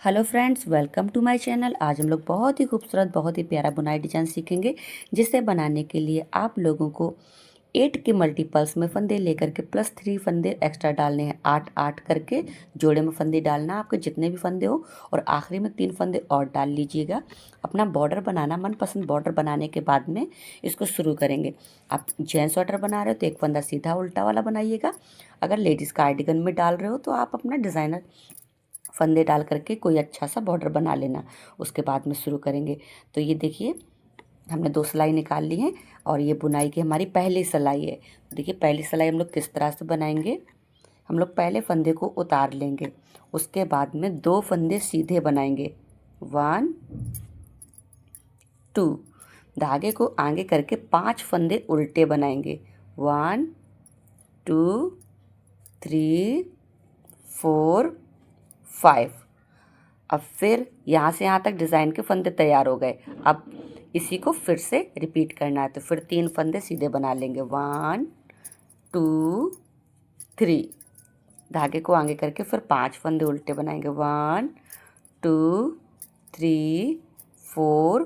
Hello friends, welcome to my channel. आज हम लोग बहुत ही खूबसूरत, बहुत ही प्यारा बुनाई डिजाइन सीखेंगे, जिसे बनाने के लिए आप लोगों को 8 के मल्टीपल्स में फंदे लेकर के +3 फंदे एक्स्ट्रा डालने हैं। 8 8 करके जोड़े में फंदे डालना, आपके जितने भी फंदे हो, और आखिरी में 3 फंदे और डाल लीजिएगा। अपना बॉर्डर बनाना, मनपसंद बॉर्डर बनाने के बाद में इसको शुरू करेंगे। आप जेंट्स स्वेटर बना रहे हो तो एक फंदा सीधा उल्टा वाला बनाइएगा। अगर लेडीज़ कार्डिगन में डाल रहे हो तो आप अपना डिज़ाइनर फंदे डाल करके कोई अच्छा सा बॉर्डर बना लेना। उसके बाद में शुरू करेंगे। तो ये देखिए, हमने 2 सिलाई निकाल ली हैं और ये बुनाई की हमारी पहली सिलाई है। देखिए, पहली सिलाई हम लोग किस तरह से बनाएंगे। हम लोग पहले फंदे को उतार लेंगे, उसके बाद में 2 फंदे सीधे बनाएंगे। 1 2, धागे को आगे करके 5 फंदे उल्टे बनाएंगे। 1 2 3 4 5। अब फिर यहाँ से यहाँ तक डिज़ाइन के फंदे तैयार हो गए। अब इसी को फिर से रिपीट करना है, तो फिर 3 फंदे सीधे बना लेंगे। 1 2 3, धागे को आगे करके फिर 5 फंदे उल्टे बनाएंगे। 1 2 3 4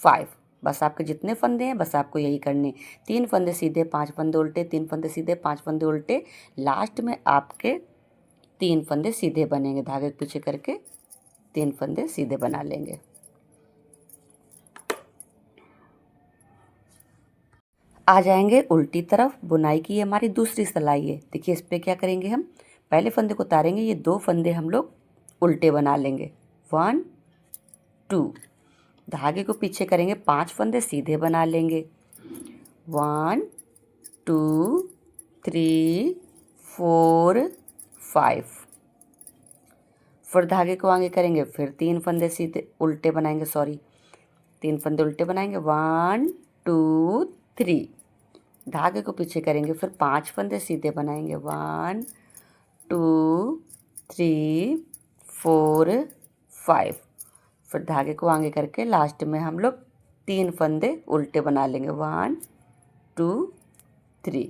5। बस आपके जितने फंदे हैं बस आपको यही करने। 3 फंदे सीधे, 5 फंदे उल्टे, 3 फंदे सीधे, 5 फंदे उल्टे। लास्ट में आपके 3 फंदे सीधे बनेंगे। धागे के पीछे करके 3 फंदे सीधे बना लेंगे। आ जाएंगे उल्टी तरफ। बुनाई की हमारी दूसरी सिलाई है। देखिए, इस पे क्या करेंगे, हम पहले फंदे को उतारेंगे, ये 2 फंदे हम लोग उल्टे बना लेंगे। 1 2, धागे को पीछे करेंगे, 5 फंदे सीधे बना लेंगे। 1 2 3 4 5। फिर धागे को आगे करेंगे, फिर 3 फंदे सीधे उल्टे बनाएंगे, 3 फंदे उल्टे बनाएंगे। 1 2 3, धागे को पीछे करेंगे, फिर 5 फंदे सीधे बनाएंगे। 1 2 3 4 5। फिर धागे को आगे करके लास्ट में हम लोग 3 फंदे उल्टे बना लेंगे। 1 2 3।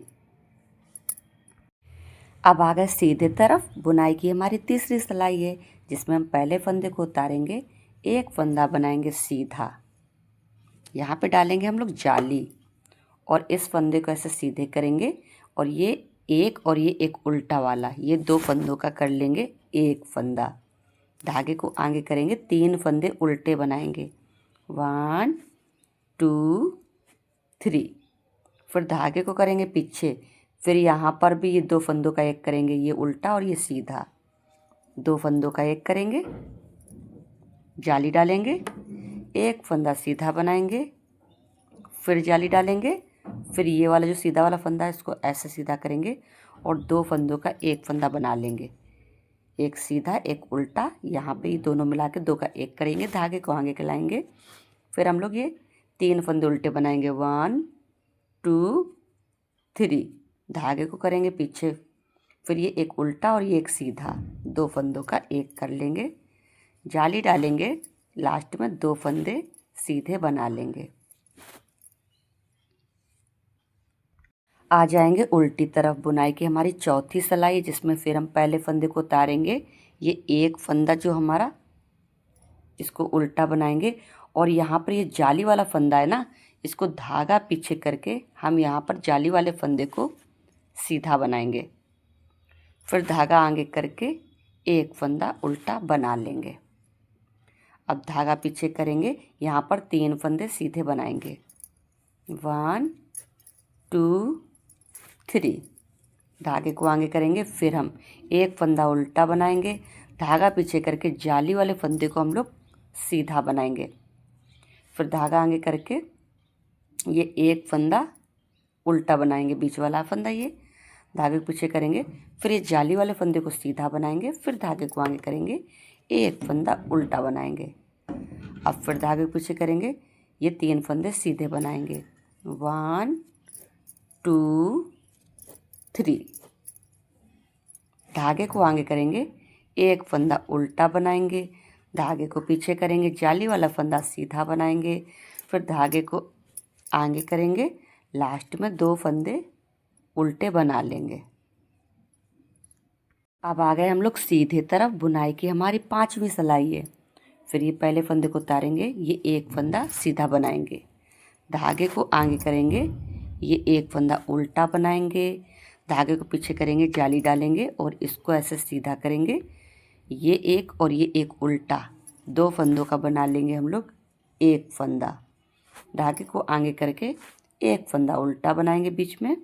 अब आ गए सीधे तरफ। बुनाई की हमारी तीसरी सिलाई है, जिसमें हम पहले फंदे को उतारेंगे, एक फंदा बनाएंगे सीधा, यहाँ पे डालेंगे हम लोग जाली, और इस फंदे को ऐसे सीधे करेंगे, और ये एक उल्टा वाला, ये 2 फंदों का कर लेंगे एक फंदा। धागे को आगे करेंगे, 3 फंदे उल्टे बनाएंगे। 1 2 3। फिर धागे को करेंगे पीछे, फिर यहाँ पर भी ये 2 फंदों का एक करेंगे, ये उल्टा और ये सीधा। 2 फंदों का एक करेंगे, जाली डालेंगे, एक फंदा सीधा बनाएंगे, फिर जाली डालेंगे, फिर ये वाला जो सीधा वाला फंदा है इसको ऐसे सीधा करेंगे, और 2 फंदों का एक फंदा बना लेंगे, एक सीधा एक उल्टा। यहाँ पे ये दोनों मिला के 2 का एक करेंगे, धागे को आगे खिलाएंगे, फिर हम लोग ये 3 फंदे उल्टे बनाएंगे। 1 2 3, धागे को करेंगे पीछे, फिर ये एक उल्टा और ये एक सीधा, 2 फंदों का एक कर लेंगे, जाली डालेंगे, लास्ट में 2 फंदे सीधे बना लेंगे। आ जाएंगे उल्टी तरफ। बुनाई की हमारी चौथी सिलाई, जिसमें फिर हम पहले फंदे को उतारेंगे, ये एक फंदा जो हमारा, इसको उल्टा बनाएंगे, और यहाँ पर ये जाली वाला फंदा है ना, इसको धागा पीछे करके हम यहाँ पर जाली वाले फंदे को सीधा बनाएंगे, फिर धागा आगे करके एक फंदा उल्टा बना लेंगे। अब धागा पीछे करेंगे, यहाँ पर 3 फंदे सीधे बनाएंगे। 1 2 3, धागे को आगे करेंगे, फिर हम एक फंदा उल्टा बनाएंगे, धागा पीछे करके जाली वाले फंदे को हम लोग सीधा बनाएंगे, फिर धागा आगे करके ये एक फंदा उल्टा बनाएंगे, बीच वाला फंदा ये, धागे को पीछे करेंगे, फिर ये जाली वाले फंदे को सीधा बनाएंगे, फिर धागे को आगे करेंगे, एक फंदा उल्टा बनाएंगे। अब फिर धागे को पीछे करेंगे, ये 3 फंदे सीधे बनाएंगे। 1 2 3, धागे को आगे करेंगे, एक फंदा उल्टा बनाएंगे, धागे को पीछे करेंगे, जाली वाला फंदा सीधा बनाएंगे, फिर धागे को आगे करेंगे, लास्ट में 2 फंदे उल्टे बना लेंगे। अब आ गए हम लोग सीधे तरफ। बुनाई की हमारी 5वीं सिलाई है। फिर ये पहले फंदे को उतारेंगे, ये एक फंदा सीधा बनाएंगे, धागे को आगे करेंगे, ये एक फंदा उल्टा बनाएंगे, धागे को पीछे करेंगे, जाली डालेंगे और इसको ऐसे सीधा करेंगे, ये एक और ये एक उल्टा, 2 फंदों का बना लेंगे हम लोग एक फंदा, धागे को आगे करके एक फंदा उल्टा बनाएंगे बीच में,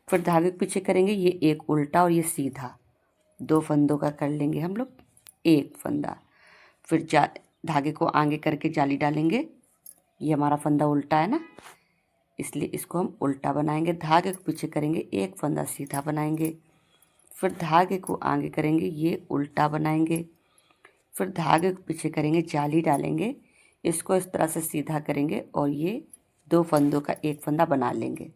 फिर धागे को पीछे करेंगे, ये एक उल्टा और ये सीधा, 2 फंदों का कर लेंगे हम लोग एक फंदा, फिर धागे को आगे करके जाली डालेंगे, ये हमारा फंदा उल्टा है ना, इसलिए इसको हम उल्टा बनाएंगे, धागे को पीछे करेंगे, एक फंदा सीधा बनाएंगे, फिर धागे को आगे करेंगे, ये उल्टा बनाएंगे, फिर धागे को पीछे करेंगे, जाली डालेंगे, इसको इस तरह से सीधा करेंगे और ये 2 फंदों का एक फंदा बना लेंगे,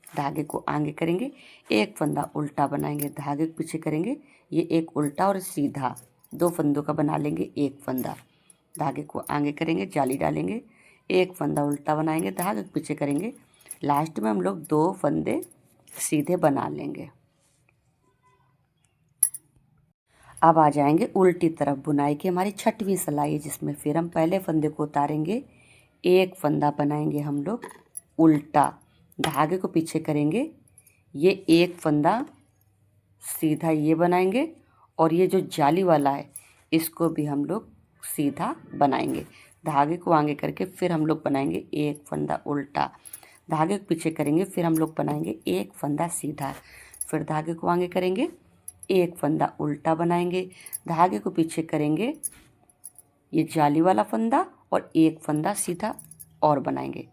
धागे को आगे करेंगे, एक फंदा उल्टा बनाएंगे, धागे को पीछे करेंगे, ये एक उल्टा और सीधा, 2 फंदों का बना लेंगे एक फंदा, धागे को आगे करेंगे, जाली डालेंगे, एक फंदा उल्टा बनाएंगे, धागे को पीछे करेंगे, लास्ट में हम लोग 2 फंदे सीधे बना लेंगे। अब आ जाएंगे उल्टी तरफ। बुनाई की हमारी 6वीं सिलाई है, जिसमें फिर हम पहले फंदे को उतारेंगे, एक फंदा बनाएंगे हम लोग उल्टा, धागे को पीछे करेंगे, ये एक फंदा सीधा ये बनाएंगे और ये जो जाली वाला है इसको भी हम लोग सीधा बनाएंगे, धागे को आगे करके फिर हम लोग बनाएंगे एक फंदा उल्टा, धागे को पीछे करेंगे, फिर हम लोग बनाएंगे एक फंदा सीधा, फिर धागे को आगे करेंगे, एक फंदा उल्टा बनाएंगे, धागे को पीछे करेंगे, ये जाली वाला फंदा और एक फंदा सीधा और बनाएंगे,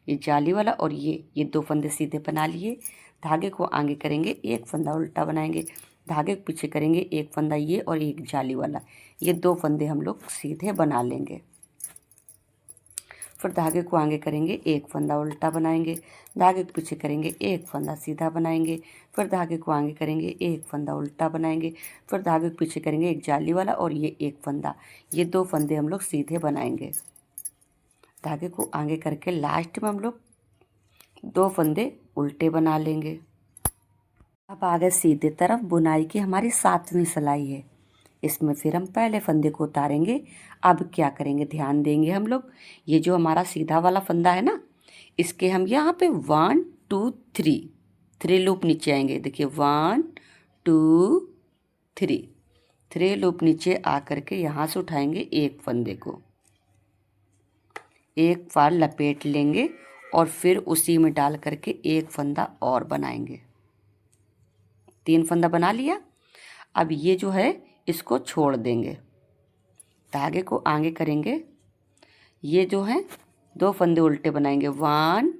ये जाली वाला और ये 2 फंदे सीधे बना लिए, धागे को आगे करेंगे, एक फंदा उल्टा बनाएंगे, धागे को पीछे करेंगे, एक फंदा ये और एक जाली वाला, ये 2 फंदे हम लोग सीधे बना लेंगे, फिर धागे को आगे करेंगे, एक फंदा उल्टा बनाएंगे, धागे को पीछे करेंगे, एक फंदा सीधा बनाएंगे, फिर धागे को आगे करेंगे, एक फंदा उल्टा बनाएंगे, फिर धागे को पीछे करेंगे, एक जाली वाला और ये एक फंदा, ये 2 फंदे हम लोग सीधे बनाएंगे, धागे को आगे करके लास्ट में हम लोग 2 फंदे उल्टे बना लेंगे। अब आ गए सीधे तरफ। बुनाई की हमारी 7वीं सिलाई है, इसमें फिर हम पहले फंदे को उतारेंगे। अब क्या करेंगे, ध्यान देंगे हम लोग, ये जो हमारा सीधा वाला फंदा है ना, इसके हम यहाँ पे 1 2 3 लूप नीचे आएंगे, देखिए 1 2 3 लूप नीचे आ करके यहाँ से उठाएंगे एक फंदे को, एक बार लपेट लेंगे और फिर उसी में डाल करके एक फंदा और बनाएंगे, 3 फंदा बना लिया। अब ये जो है इसको छोड़ देंगे, धागे को आगे करेंगे, ये जो है 2 फंदे उल्टे बनाएंगे 1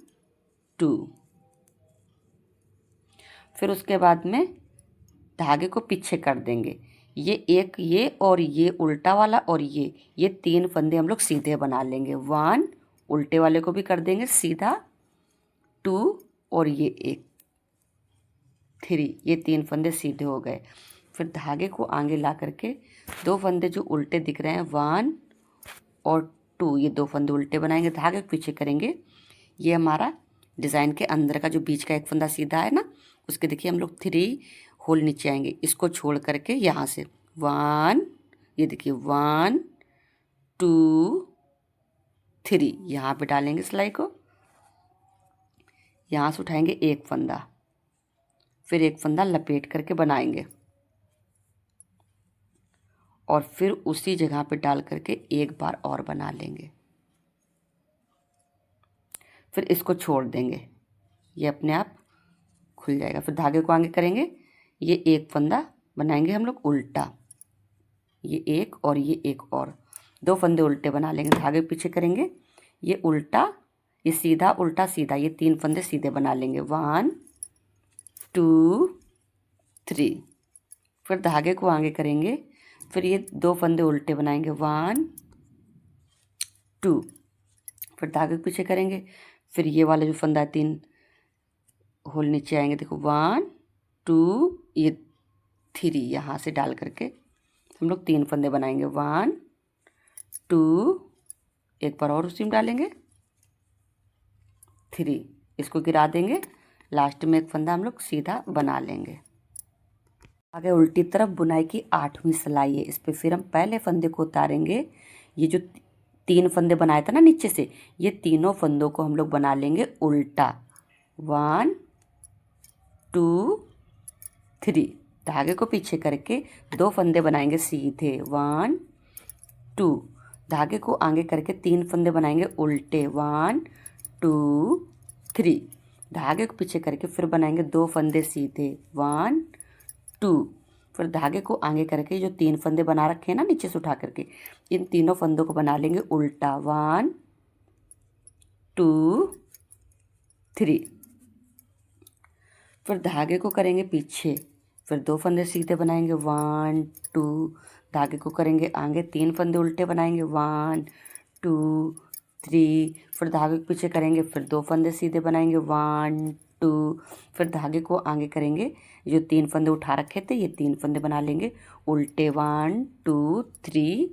2, फिर उसके बाद में धागे को पीछे कर देंगे, ये एक ये और ये उल्टा वाला और ये 3 फंदे हम लोग सीधे बना लेंगे, 1 उल्टे वाले को भी कर देंगे सीधा, 2 और ये एक 3, ये 3 फंदे सीधे हो गए। फिर धागे को आगे ला करके 2 फंदे जो उल्टे दिख रहे हैं 1 और 2, ये 2 फंदे उल्टे बनाएंगे, धागे को पीछे करेंगे, ये हमारा डिज़ाइन के अंदर का जो बीच का एक फंदा सीधा है ना, उसके देखिए हम लोग 3 होल नीचे आएंगे, इसको छोड़ करके यहाँ से 1, ये देखिए 1 2 3 यहाँ पे डालेंगे सिलाई को, यहाँ से उठाएंगे एक फंदा, फिर एक फंदा लपेट करके बनाएंगे और फिर उसी जगह पे डाल करके एक बार और बना लेंगे, फिर इसको छोड़ देंगे, ये अपने आप खुल जाएगा। फिर धागे को आगे करेंगे, ये एक फंदा बनाएंगे हम लोग उल्टा, ये एक और ये एक और 2 फंदे उल्टे बना लेंगे, धागे पीछे करेंगे, ये उल्टा ये सीधा उल्टा सीधा, ये 3 फंदे सीधे बना लेंगे 1 2 3, फिर धागे को आगे करेंगे, फिर ये 2 फंदे उल्टे बनाएंगे 1 2, फिर धागे को पीछे करेंगे, फिर ये वाला जो फंदा 3 होल नीचे आएंगे, देखो 1 2 ये 3, यहाँ से डाल करके हम लोग 3 फंदे बनाएंगे 1 2, एक बार और उसी में डालेंगे 3, इसको गिरा देंगे, लास्ट में एक फंदा हम लोग सीधा बना लेंगे। आगे उल्टी तरफ बुनाई की 8वीं सिलाई है। इस पे फिर हम पहले फंदे को उतारेंगे। ये जो 3 फंदे बनाए थे ना नीचे से, ये तीनों फंदों को हम लोग बना लेंगे उल्टा। 1 2 3, धागे को पीछे करके 2 फंदे बनाएंगे सीधे। 1 2, धागे को आगे करके 3 फंदे बनाएंगे उल्टे। 1 2 3, धागे को पीछे करके फिर बनाएंगे 2 फंदे सीधे। 1 2, फिर धागे को आगे करके जो 3 फंदे बना रखे हैं ना नीचे से उठा करके, इन तीनों फंदों को बना लेंगे उल्टा। 1 2 3, फिर धागे को करेंगे पीछे, फिर 2 फंदे सीधे बनाएंगे। 1 2, धागे को करेंगे आगे, 3 फंदे उल्टे बनाएंगे। 1 2 3, फिर धागे को पीछे करेंगे, फिर 2 फंदे सीधे बनाएंगे। 1 2, फिर धागे को आगे करेंगे, जो 3 फंदे उठा रखे थे ये 3 फंदे बना लेंगे उल्टे। 1 2 3,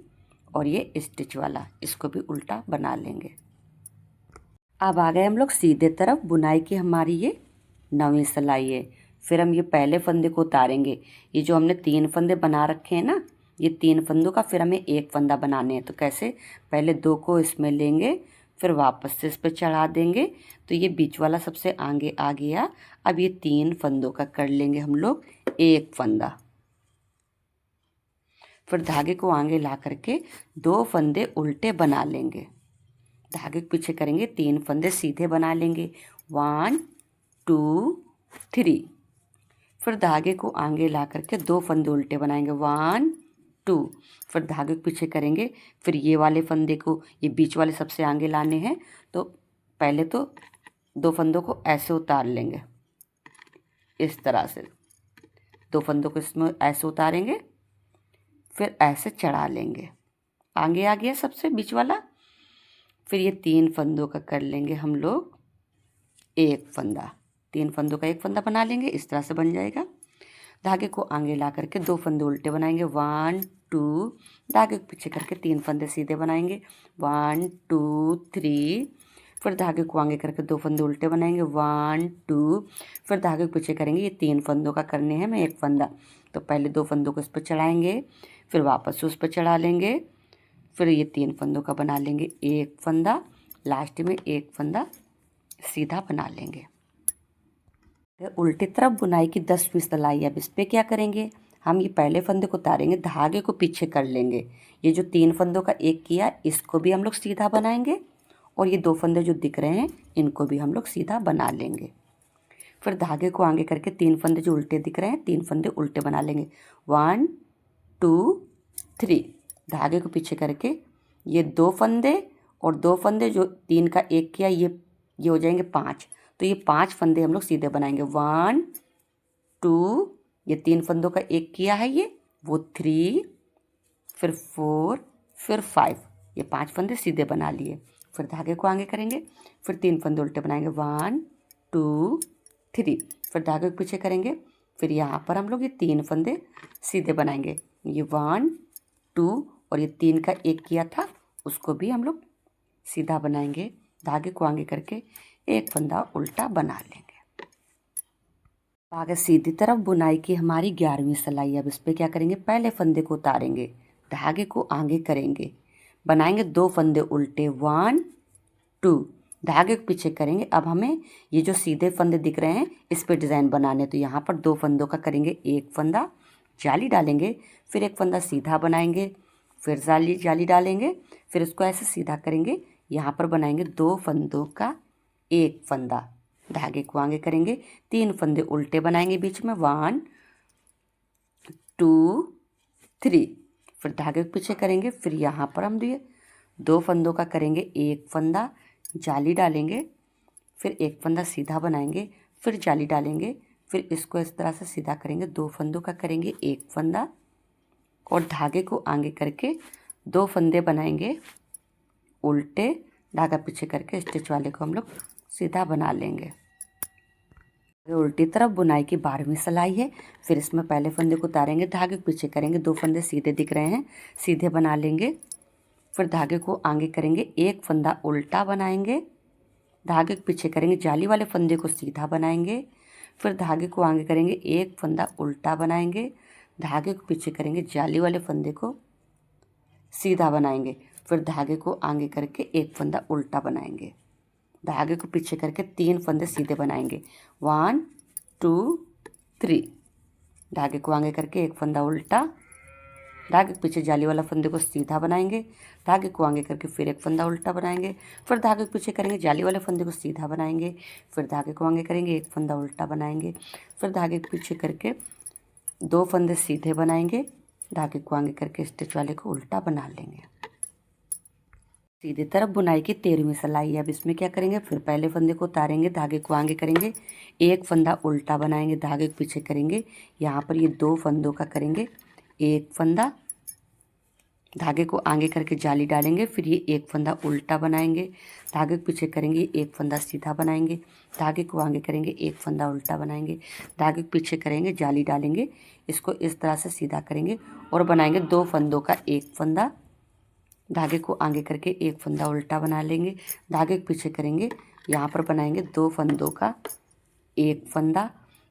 और ये स्टिच वाला इसको भी उल्टा बना लेंगे। अब आ गए हम लोग सीधे तरफ। बुनाई की हमारी ये 9वीं सिलाई है। फिर हम ये पहले फंदे को उतारेंगे। ये जो हमने 3 फंदे बना रखे हैं ना, ये 3 फंदों का फिर हमें एक फंदा बनाने हैं। तो कैसे, पहले 2 को इसमें लेंगे, फिर वापस से इस पर चढ़ा देंगे, तो ये बीच वाला सबसे आगे आ गया। अब ये 3 फंदों का कर लेंगे हम लोग एक फंदा। फिर धागे को आगे ला करके 2 फंदे उल्टे बना लेंगे। धागे के पीछे करेंगे, 3 फंदे सीधे बना लेंगे। 1 2 3, फिर धागे को आगे ला करके 2 फंदे उल्टे बनाएंगे। 1 2, फिर धागे के पीछे करेंगे, फिर ये वाले फंदे को, ये बीच वाले सबसे आगे लाने हैं। तो पहले तो 2 फंदों को ऐसे उतार लेंगे, इस तरह से 2 फंदों को इसमें ऐसे उतारेंगे, फिर ऐसे चढ़ा लेंगे। आगे आ गया सबसे बीच वाला। फिर ये 3 फंदों का कर लेंगे हम लोग एक फंदा। 3 फंदों का एक फंदा बना लेंगे, इस तरह से बन जाएगा। धागे को आगे ला करके 2 फंदे उल्टे बनाएंगे। 1 2, धागे को पीछे करके 3 फंदे सीधे बनाएंगे। 1 2 3, फिर धागे को आगे करके 2 फंदे उल्टे बनाएंगे। 1 2, फिर धागे को पीछे करेंगे। ये 3 फंदों का करने हैं, मैं एक फंदा। तो पहले 2 फंदों को इस पर चढ़ाएंगे, फिर वापस से उस पर चढ़ा लेंगे, फिर ये 3 फंदों का बना लेंगे एक फंदा। लास्ट में एक फंदा सीधा बना लेंगे। उल्टी तरफ बुनाई की 10वीं सिलाई। अब इस पर क्या करेंगे, हम ये पहले फंदे को उतारेंगे, धागे को पीछे कर लेंगे। ये जो 3 फंदों का एक किया, इसको भी हम लोग सीधा बनाएंगे, और ये 2 फंदे जो दिख रहे हैं इनको भी हम लोग सीधा बना लेंगे। फिर धागे को आगे करके 3 फंदे जो उल्टे दिख रहे हैं, 3 फंदे उल्टे बना लेंगे। 1 2 3, धागे को पीछे करके ये 2 फंदे और 2 फंदे जो 3 का एक किया, ये हो जाएंगे 5। तो ये 5 फंदे हम लोग सीधे बनाएंगे। 1 2, ये 3 फंदों का एक किया है, ये वो 3, फिर 4, फिर 5, ये 5 फंदे सीधे बना लिए। फिर धागे को आगे करेंगे, फिर 3 फंदे उल्टे बनाएंगे। 1 2 3, फिर धागे को पीछे करेंगे, फिर यहाँ पर हम लोग ये 3 फंदे सीधे बनाएंगे। ये 1 2, और ये 3 का एक किया था उसको भी हम लोग सीधा बनाएंगे। धागे को आगे करके एक फंदा उल्टा बना लेंगे। आगे सीधी तरफ बुनाई की हमारी 11वीं सिलाई। अब इस पर क्या करेंगे, पहले फंदे को उतारेंगे, धागे को आगे करेंगे, बनाएंगे 2 फंदे उल्टे। 1 2, धागे को पीछे करेंगे। अब हमें ये जो सीधे फंदे दिख रहे हैं इस पर डिज़ाइन बनाने, तो यहाँ पर 2 फंदों का करेंगे एक फंदा, जाली डालेंगे, फिर एक फंदा सीधा बनाएंगे, फिर जाली डालेंगे, फिर उसको ऐसे सीधा करेंगे। यहाँ पर बनाएंगे 2 फंदों का एक फंदा, धागे को आगे करेंगे, 3 फंदे उल्टे बनाएंगे बीच में। 1 2 3, फिर धागे को पीछे करेंगे, फिर यहाँ पर हम 2 फंदों का करेंगे एक फंदा, जाली डालेंगे, फिर एक फंदा सीधा बनाएंगे, फिर जाली डालेंगे, फिर इसको इस तरह से सीधा करेंगे। 2 फंदों का करेंगे एक फंदा, और धागे को आगे करके 2 फंदे बनाएंगे उल्टे, धागा पीछे करके स्टिच वाले को हम लोग सीधा बना लेंगे। उल्टी तरफ बुनाई की 12वीं सिलाई है। फिर इसमें पहले फंदे को उतारेंगे, धागे को पीछे करेंगे, 2 फंदे सीधे दिख रहे हैं सीधे बना लेंगे, फिर धागे को आगे करेंगे, एक फंदा उल्टा बनाएंगे, धागे को पीछे करेंगे, जाली वाले फंदे को सीधा बनाएंगे, फिर धागे को आगे करेंगे, एक फंदा उल्टा बनाएंगे, धागे को पीछे करेंगे, जाली वाले फंदे को सीधा बनाएंगे, फिर धागे को आगे करके एक फंदा उल्टा बनाएंगे, धागे को पीछे करके 3 फंदे सीधे बनाएंगे, 1 2 3, धागे को आगे करके एक फंदा उल्टा, धागे के पीछे जाली वाला फंदे को सीधा बनाएंगे, धागे को आगे करके फिर एक फंदा उल्टा बनाएंगे, फिर धागे के पीछे करेंगे, जाली वाले फंदे को सीधा बनाएंगे, फिर धागे को आगे करेंगे, एक फंदा उल्टा बनाएंगे, फिर धागे के पीछे करके 2 फंदे सीधे बनाएंगे, धागे को आगे करके स्टिच वाले को उल्टा बना लेंगे। सीधे तरफ बुनाई की 13वीं सिलाई है। अब इसमें क्या करेंगे, फिर पहले फंदे को उतारेंगे, धागे को आगे करेंगे, एक फंदा उल्टा बनाएंगे, धागे के पीछे करेंगे, यहाँ पर ये 2 फंदों का करेंगे एक फंदा, धागे को आगे करके जाली डालेंगे, फिर ये एक फंदा उल्टा बनाएंगे, धागे के पीछे करेंगे, एक फंदा सीधा बनाएंगे, धागे को आगे करेंगे, एक फंदा उल्टा बनाएंगे, धागे के पीछे करेंगे, जाली डालेंगे, इसको इस तरह से सीधा करेंगे और बनाएंगे 2 फंदों का एक फंदा, धागे को आगे करके एक फंदा उल्टा बना लेंगे, धागे के पीछे करेंगे, यहाँ पर बनाएंगे 2 फंदों का एक फंदा,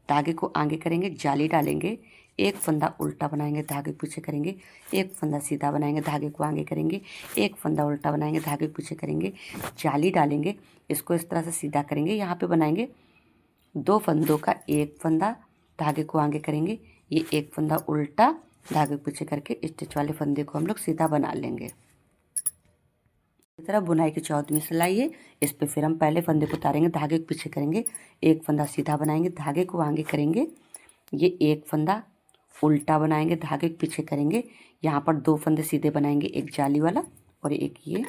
धागे को आगे करेंगे, जाली डालेंगे, एक फंदा उल्टा बनाएंगे, धागे के पीछे करेंगे, एक फंदा सीधा बनाएंगे, धागे को आगे करेंगे, एक फंदा उल्टा बनाएंगे, धागे के पीछे करेंगे, जाली डालेंगे, इसको इस तरह से सीधा करेंगे, यहाँ पे बनाएंगे 2 फंदों का एक फंदा, धागे को आगे करेंगे, ये एक फंदा उल्टा, धागे के पीछे करके स्टिच वाले फंदे को हम लोग सीधा बना लेंगे। इस तरह बुनाई की 14वीं सिलाई है। इस पे फिर हम पहले फंदे को उतारेंगे, धागे के पीछे करेंगे, एक फंदा सीधा बनाएंगे, धागे को आगे करेंगे, ये एक फंदा उल्टा बनाएंगे, धागे के पीछे करेंगे, यहाँ पर 2 फंदे सीधे बनाएंगे, एक जाली वाला और एक ये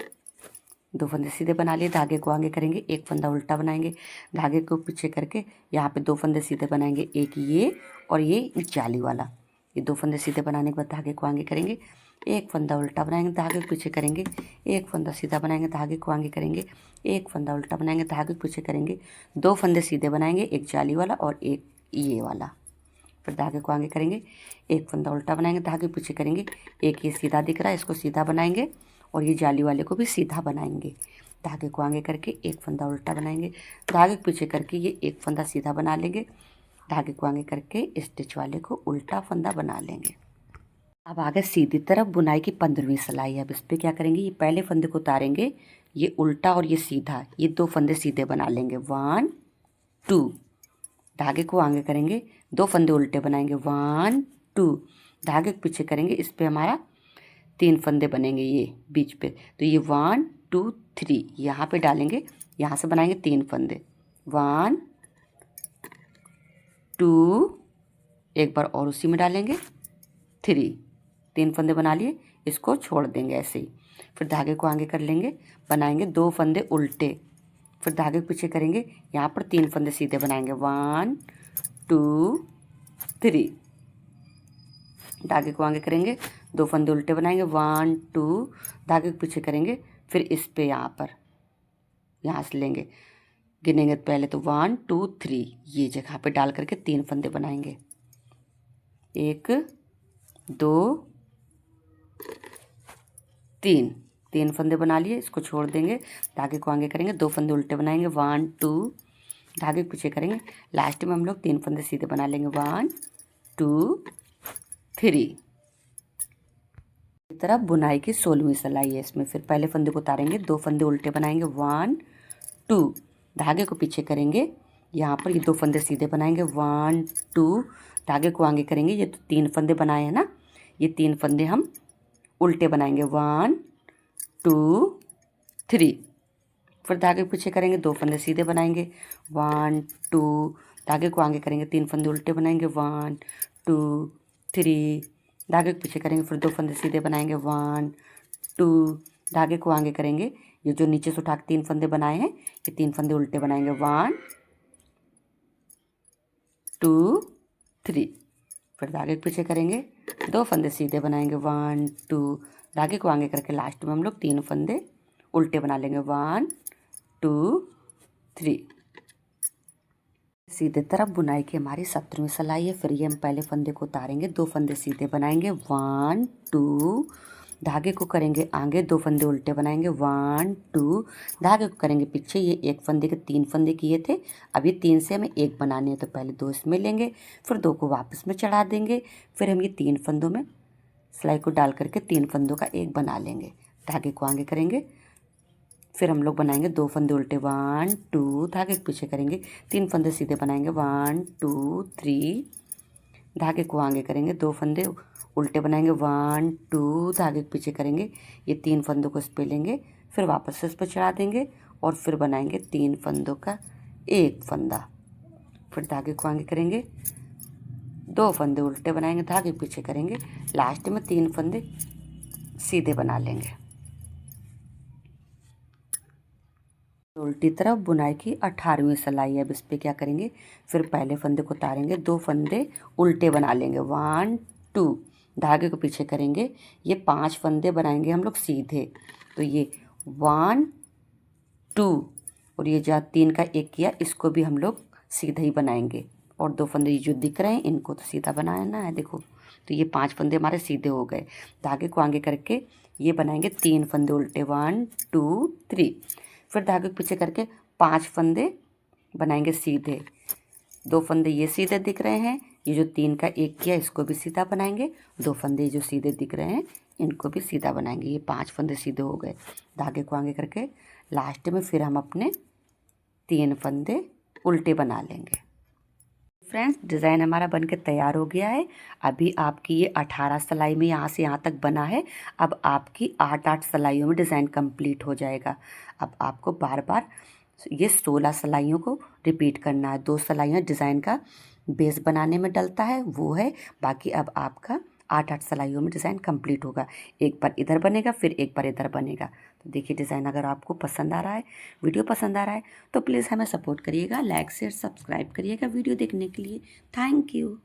2 फंदे सीधे बना लिए, धागे को आगे करेंगे, एक फंदा उल्टा बनाएंगे, धागे को पीछे करके यहाँ पे 2 फंदे सीधे बनाएंगे, एक ये और ये जाली वाला, ये 2 फंदे सीधे बनाने के बाद धागे को आगे करेंगे, एक फंदा उल्टा बनाएंगे, धागे के पीछे करेंगे, एक फंदा सीधा बनाएंगे, धागे को आगे करेंगे, एक फंदा उल्टा बनाएंगे, धागे के पीछे करेंगे, 2 फंदे सीधे बनाएंगे, एक जाली वाला और एक ये वाला, फिर धागे को आगे करेंगे, एक फंदा उल्टा बनाएंगे, धागे पीछे करेंगे, एक ये सीधा दिख रहा है इसको सीधा बनाएंगे और ये जाली वाले को भी सीधा बनाएंगे, धागे को आगे करके एक फंदा उल्टा बनाएंगे, धागे पीछे करके ये एक फंदा सीधा बना लेंगे, धागे को आगे करके स्टिच वाले को उल्टा फंदा बना लेंगे। अब आगे सीधी तरफ बुनाई की 15वीं सिलाई है। अब इस पर क्या करेंगे, ये पहले फंदे को उतारेंगे, ये उल्टा और ये सीधा, ये 2 फंदे सीधे बना लेंगे, 1 2, धागे को आगे करेंगे, 2 फंदे उल्टे बनाएंगे, 1 2, धागे के पीछे करेंगे, इस पे हमारा 3 फंदे बनेंगे ये बीच पे, तो ये 1 2 3 यहाँ पे डालेंगे, यहाँ से बनाएंगे 3 फंदे, 1 2, एक बार और उसी में डालेंगे 3 फंदे बना लिए, इसको छोड़ देंगे ऐसे ही, फिर धागे को आगे कर लेंगे, बनाएंगे 2 फंदे उल्टे, फिर धागे के पीछे करेंगे, यहाँ पर 3 फंदे सीधे बनाएंगे, 1 2 3, धागे को आगे करेंगे, 2 फंदे उल्टे बनाएंगे, 1 2, धागे के पीछे करेंगे, फिर इस पे यहाँ से लेंगे, गिनेंगे पहले तो 1 2 3, ये जगह पे डाल करके 3 फंदे बनाएंगे, 1 2 3 फंदे बना लिए, इसको छोड़ देंगे, धागे को आगे करेंगे, 2 फंदे उल्टे बनाएंगे, 1 2, धागे के पीछे करेंगे, लास्ट में हम लोग 3 फंदे सीधे बना लेंगे, 1 2 3। इस तरह बुनाई की 16वीं सिलाई है। इसमें फिर पहले फंदे को उतारेंगे, 2 फंदे उल्टे बनाएंगे, 1 2, धागे को पीछे करेंगे, यहाँ पर ये 2 फंदे सीधे बनाएंगे, 1 2, धागे को आगे करेंगे, ये तो 3 फंदे बनाए हैं ना, ये 3 फंदे हम उल्टे बनाएंगे, 1 2 3, फिर धागे के पीछे करेंगे, 2 फंदे सीधे बनाएंगे, 1 2, धागे को आगे करेंगे, 3 फंदे उल्टे बनाएंगे, 1 2 3, धागे के पीछे करेंगे, फिर 2 फंदे सीधे बनाएंगे, 1 2, धागे को आगे करेंगे, ये जो नीचे से उठा के 3 फंदे बनाए हैं, ये 3 फंदे उल्टे बनाएंगे, 1 2 3, फिर धागे के पीछे करेंगे, 2 फंदे सीधे बनाएंगे, 1 2, धागे को आगे करके लास्ट में हम लोग 3 फंदे उल्टे बना लेंगे, 1 2 3। सीधे तरफ बुनाई की हमारी 17वीं सिलाई है। फिर ये हम पहले फंदे को उतारेंगे, 2 फंदे सीधे बनाएंगे, 1 2, धागे को करेंगे आगे, 2 फंदे उल्टे बनाएंगे 1 2, धागे को करेंगे पीछे। ये एक फंदे के 3 फंदे किए थे, अब ये 3 से हमें एक बनाने हैं, तो पहले 2 इसमें लेंगे, फिर 2 को वापस में चढ़ा देंगे, फिर हम ये 3 फंदों में सिलाई को डाल करके 3 फंदों का एक बना लेंगे। धागे को आगे करेंगे, फिर हम लोग बनाएंगे 2 फंदे उल्टे 1 2, धागे को पीछे करेंगे, 3 फंदे सीधे बनाएंगे 1 2 3, धागे को आगे करेंगे, 2 फंदे उल्टे बनाएंगे 1 2, धागे के पीछे करेंगे, ये 3 फंदों को इस पे लेंगे, फिर वापस से इस पर चढ़ा देंगे और फिर बनाएंगे 3 फंदों का एक फंदा, फिर धागे को आगे करेंगे, 2 फंदे उल्टे बनाएंगे, धागे के पीछे करेंगे, लास्ट में 3 फंदे सीधे बना लेंगे। उल्टी तरफ बुनाई की 18वीं सिलाई है। अब इस पर क्या करेंगे, फिर पहले फंदे को उतारेंगे, 2 फंदे उल्टे बना लेंगे 1 2, धागे को पीछे करेंगे, ये 5 फंदे बनाएंगे हम लोग सीधे, तो ये 1 2 और ये जहाँ 3 का एक किया इसको भी हम लोग सीधा ही बनाएंगे, और 2 फंदे ये जो दिख रहे हैं इनको तो सीधा बनाना है, देखो। तो ये 5 फंदे हमारे सीधे हो गए। धागे को आगे करके ये बनाएंगे 3 फंदे उल्टे 1 2 3, फिर धागे को पीछे करके 5 फंदे बनाएंगे सीधे, 2 फंदे ये सीधे दिख रहे हैं, ये जो 3 का एक किया इसको भी सीधा बनाएंगे, 2 फंदे जो सीधे दिख रहे हैं इनको भी सीधा बनाएंगे, ये 5 फंदे सीधे हो गए। धागे को आगे करके लास्ट में फिर हम अपने 3 फंदे उल्टे बना लेंगे। फ्रेंड्स, डिज़ाइन हमारा बनके तैयार हो गया है। अभी आपकी ये 18 सिलाई में यहाँ से यहाँ तक बना है। अब आपकी 8 सिलाइयों में डिज़ाइन कंप्लीट हो जाएगा। अब आपको बार बार ये 16 सिलाइयों को रिपीट करना है। 2 सिलाइयाँ डिज़ाइन का बेस बनाने में डलता है वो है, बाकी अब आपका 8 सिलाइयों में डिज़ाइन कंप्लीट होगा। एक बार इधर बनेगा, फिर एक बार इधर बनेगा। तो देखिए डिज़ाइन अगर आपको पसंद आ रहा है, वीडियो पसंद आ रहा है, तो प्लीज़ हमें सपोर्ट करिएगा, लाइक शेयर सब्सक्राइब करिएगा वीडियो देखने के लिए। Thank you.